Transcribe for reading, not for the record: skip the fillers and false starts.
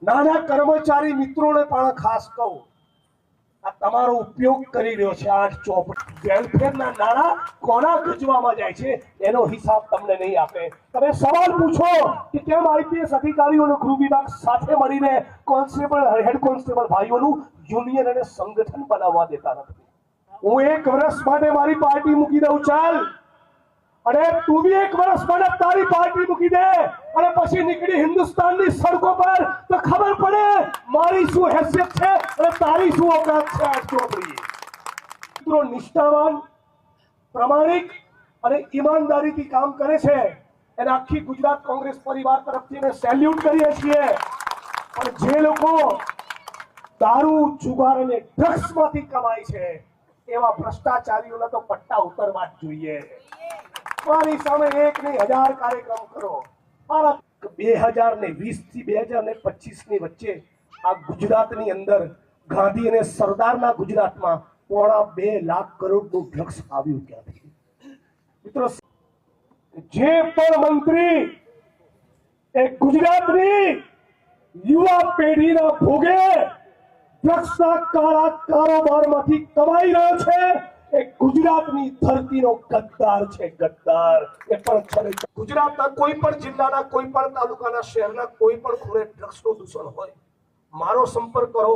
નાના કર્મચારી મિત્રોને પણ ખાસ કહું, આ તમારો ઉપયોગ કરી રહ્યો છે 8 ચોપડી વેલફેરના નાણાં કોના ગજવામાં જાય છે એનો હિસાબ તમને નહીં આપે। તમે સવાલ પૂછો કે કેમ આઈપીએસ અધિકારીઓનો ગૃહ વિભાગ સાથે મળીને કોન્સ્ટેબલ હેડ કોન્સ્ટેબલ ભાઈઓનું યુનિયન અને સંગઠન બનાવવા દેતા નથી। હું 1 વર્ષ માટે મારી પાર્ટી મૂકી દઉં, ચાલ, અને તું બી 1 વર્ષ માટે તારી પાર્ટી મૂકી દે અને પછી નીકળી હિન્દુસ્તાનની સડકો પર તો ખબર પડે મારી શું હેસિયત છે અને તારી શું औकात છે। આ ચોપડી મિત્રો નિષ્ઠાવાન, પ્રામાણિક અને ઈમાનદારીથી કામ કરે છે એને આખી ગુજરાત કોંગ્રેસ પરિવાર તરફથી અમે સેલ્યુટ કરીએ છીએ। પણ જે લોકો દારૂ, જુગાર અને ડ્રગ્સમાંથી કમાય છે એવા ભ્રષ્ટાચારીઓના તો પટ્ટા ઉતરવા જ જોઈએ। મારી સામે 1 નહીં 1000 કાર્યક્રમ કરો। મારા 2020 થી 2025 ની વચ્ચે આ ગુજરાતની અંદર ગાંધી અને સરદારના ગુજરાતમાં 2.5 લાખ કરોડનું ડ્રગ્સ આવ્યું ક્યાંથી? મિત્રો, જે પણ મંત્રી એ ગુજરાતની યુવા પેઢીના ભોગે ડ્રગ્સના કાળા કારોબારમાંથી કમાઈ રહ્યો છે એ ગુજરાતની ધરતીનો ગદ્દાર છે, ગદ્દાર। એ પણ ગુજરાતના કોઈ પણ જિલ્લાના, કોઈ પણ તાલુકાના, શહેરના કોઈ પણ ખૂણે ડ્રગ્સનું દૂષણ હોય, મારો સંપર્ક કરો।